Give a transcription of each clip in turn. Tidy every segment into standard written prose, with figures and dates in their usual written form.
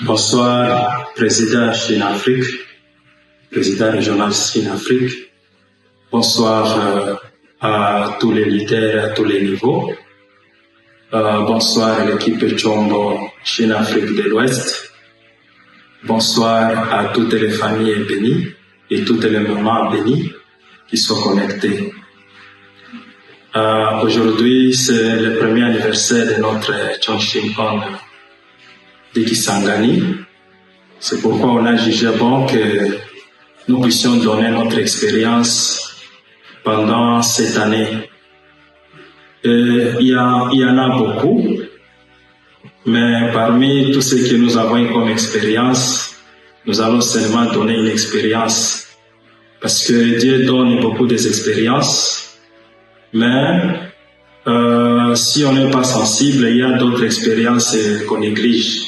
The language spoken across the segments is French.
Bonsoir, président Chine-Afrique, président régional Chine-Afrique. Bonsoir à tous les leaders à tous les niveaux. Bonsoir à l'équipe Chombo Chine-Afrique de l'Ouest. Bonsoir à toutes les familles bénies et toutes les mamans bénies qui sont connectées. Aujourd'hui, c'est le premier anniversaire de notre Chongqing de Kisangani. C'est pourquoi on a jugé bon que nous puissions donner notre expérience pendant cette année. Il y en a beaucoup, mais parmi tous ceux que nous avons eu comme expérience, nous allons seulement donner une expérience. Parce que Dieu donne beaucoup d'expériences, mais si on n'est pas sensible, il y a d'autres expériences qu'on néglige.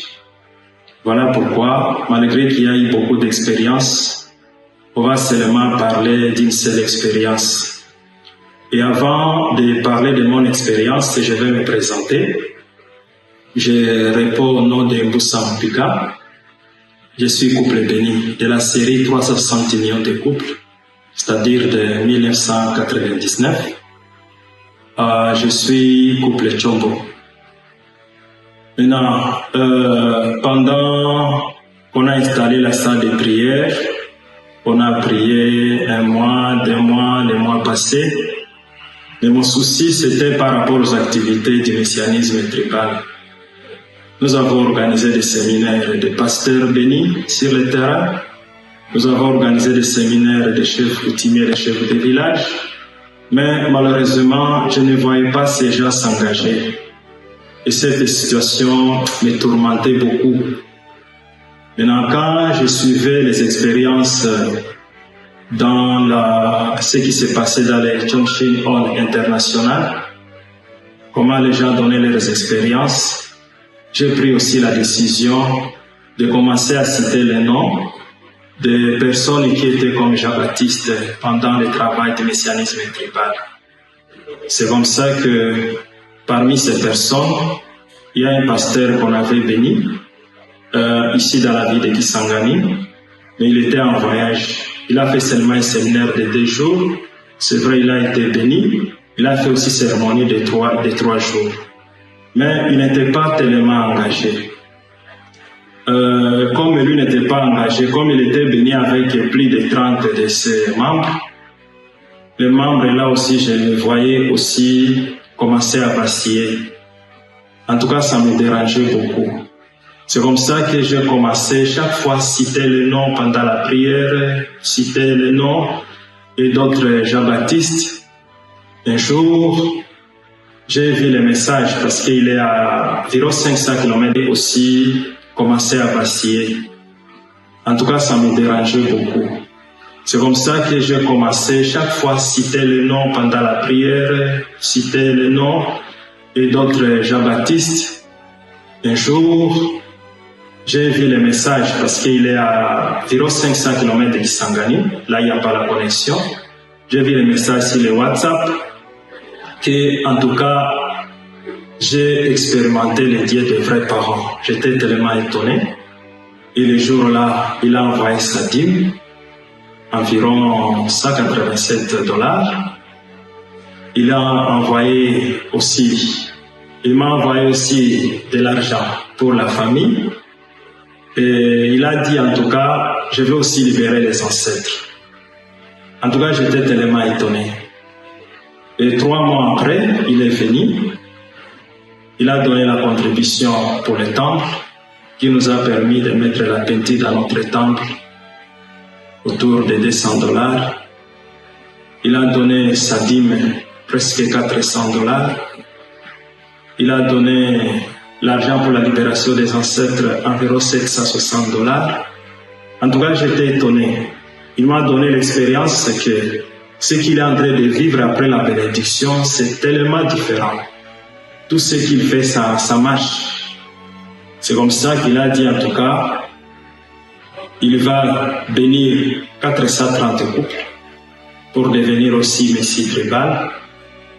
Voilà pourquoi, malgré qu'il y a eu beaucoup d'expériences, on va seulement parler d'une seule expérience. Et avant de parler de mon expérience, je vais me présenter. Je réponds au nom de Mbusa Mpika. Je suis couple béni de la série 360 millions de couples, c'est-à-dire de 1999. Je suis couple Chombo. Maintenant, pendant qu'on a installé la salle de prière, on a prié 1 mois, 2 mois, les mois passés. Mais mon souci, c'était par rapport aux activités du messianisme tribal. Nous avons organisé des séminaires de pasteurs bénis sur le terrain. Nous avons organisé des séminaires de chefs coutumiers, de chefs de village. Mais malheureusement, je ne voyais pas ces gens s'engager. Et cette situation me tourmentait beaucoup. Maintenant, quand je suivais les expériences dans ce qui s'est passé dans les Chongqing international, comment les gens donnaient leurs expériences, j'ai pris aussi la décision de commencer à citer les noms des personnes qui étaient comme Jean-Baptiste pendant le travail du messianisme tribal. C'est comme ça que parmi ces personnes, il y a un pasteur qu'on avait béni ici dans la ville de Kisangani, mais il était en voyage. Il a fait seulement un séminaire de 2 jours. C'est vrai, il a été béni. Il a fait aussi cérémonie de 3 jours. Mais il n'était pas tellement engagé. Comme lui n'était pas engagé, comme il était béni avec plus de 30 de ses membres, les membres là aussi, je les voyais aussi commencer à vaciller. En tout cas, ça me dérangeait beaucoup. C'est comme ça que j'ai commencé chaque fois à citer le nom pendant la prière, citer le nom et d'autres Jean-Baptiste. Un jour, j'ai vu le message parce qu'il est à environ 500 km aussi, commencé à vaciller. En tout cas, ça me dérangeait beaucoup. C'est comme ça que j'ai commencé chaque fois à citer le nom pendant la prière, citer le nom et d'autres Jean-Baptiste. Un jour, j'ai vu le message parce qu'il est à environ 500 km de Kisangani. Là, il n'y a pas la connexion. J'ai vu le message sur le WhatsApp que, en tout cas, j'ai expérimenté les dieux des vrais parents. J'étais tellement étonné. Et le jour-là, il a envoyé sa dîme, environ $187. Il a envoyé aussi, il m'a envoyé aussi de l'argent pour la famille. Et il a dit en tout cas, je vais aussi libérer les ancêtres. En tout cas, j'étais tellement étonné. Et 3 mois après, il est venu. Il a donné la contribution pour le temple, qui nous a permis de mettre la peinture dans notre temple autour de $200. Il a donné sa dîme, presque $400. Il a donné l'argent pour la libération des ancêtres, environ $760. En tout cas, j'étais étonné. Il m'a donné l'expérience que ce qu'il est en train de vivre après la bénédiction, c'est tellement différent. Tout ce qu'il fait, ça marche. C'est comme ça qu'il a dit, en tout cas, il va bénir 430 couples pour devenir aussi messie tribal.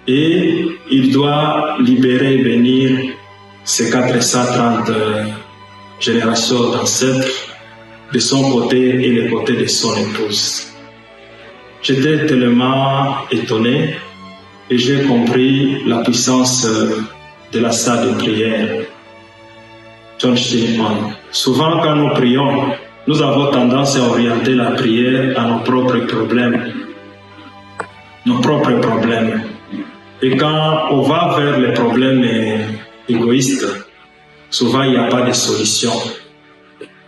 Et il doit libérer et bénir ces 430 génération d'ancêtres, de son côté et le côté de son épouse. J'étais tellement étonné et j'ai compris la puissance de la salle de prière. Souvent, quand nous prions, nous avons tendance à orienter la prière à nos propres problèmes. Et quand on va vers les problèmes égoïstes, souvent il n'y a pas de solution.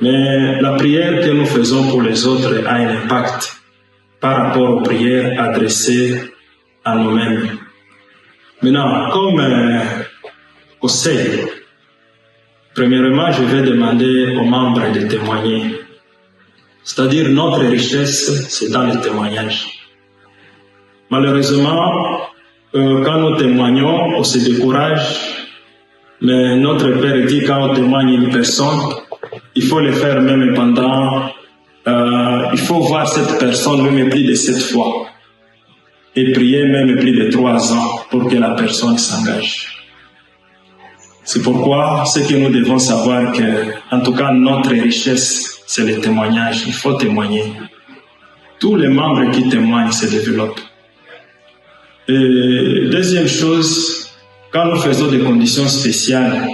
Mais la prière que nous faisons pour les autres a un impact par rapport aux prières adressées à nous-mêmes. Maintenant, comme conseil, premièrement, je vais demander aux membres de témoigner. C'est-à-dire, notre richesse, c'est dans le témoignage. Malheureusement, quand nous témoignons, on se décourage. Mais notre Père dit, quand on témoigne une personne, il faut le faire même pendant... il faut voir cette personne même plus de 7 fois. Et prier même plus de 3 ans pour que la personne s'engage. C'est pourquoi ce que nous devons savoir que, en tout cas, notre richesse, c'est le témoignage. Il faut témoigner. Tous les membres qui témoignent se développent. Et deuxième chose, quand nous faisons des conditions spéciales,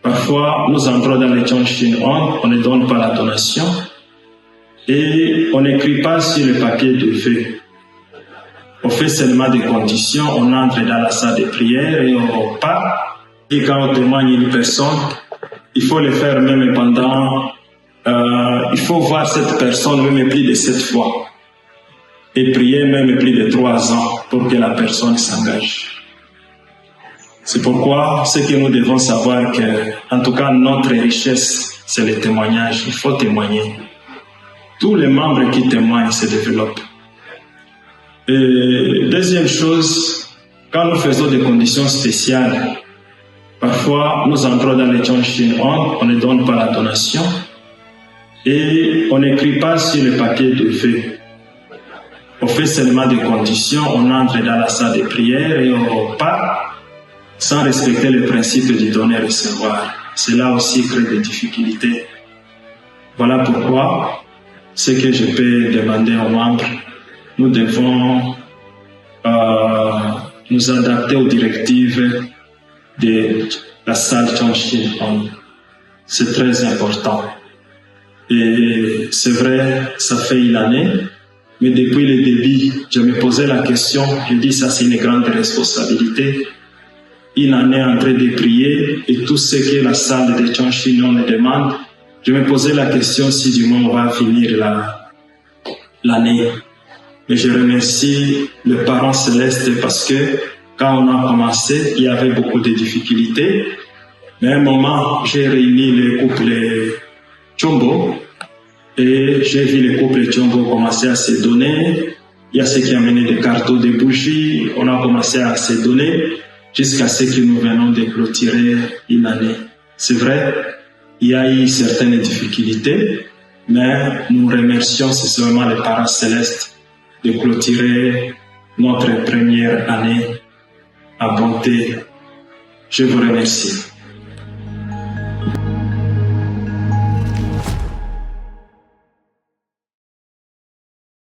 parfois nous entrons dans les Chonshin on ne donne pas la donation et on n'écrit pas sur le papier de vœux. On fait seulement des conditions, on entre dans la salle de prière et on part. Et quand on témoigne une personne, il faut le faire même pendant... il faut voir cette personne même plus de 7 fois. Et prier même plus de 3 ans pour que la personne s'engage. C'est pourquoi ce que nous devons savoir que, en tout cas, notre richesse, c'est le témoignage. Il faut témoigner. Tous les membres qui témoignent se développent. Et deuxième chose, quand nous faisons des conditions spéciales, parfois nous entrons dans les Chonshin on ne donne pas la donation et on n'écrit pas sur le papier de vœux. On fait seulement des conditions, on entre dans la salle de prière et on part sans respecter le principe du donner-recevoir. Cela aussi crée des difficultés. Voilà pourquoi ce que je peux demander aux membres, nous devons nous adapter aux directives de la salle Chonshin On. C'est très important. Et c'est vrai, ça fait une année, mais depuis le début, je me posais la question, je dis ça c'est une grande responsabilité. Une année en train de prier et tout ce que la salle de Chonshin On me demande, je me posais la question si du moins on va finir l'année. Mais je remercie le Parent Céleste parce que quand on a commencé, il y avait beaucoup de difficultés. Mais à un moment, j'ai réuni les couples Chombo et j'ai vu les couples Chombo commencer à se donner. Il y a ceux qui ont amené des cartons, des bougies. On a commencé à se donner jusqu'à ce que nous venons de clôturer une année. C'est vrai, il y a eu certaines difficultés, mais nous remercions sincèrement les Parents Célestes de clôturer notre première année à bonté. Je vous remercie.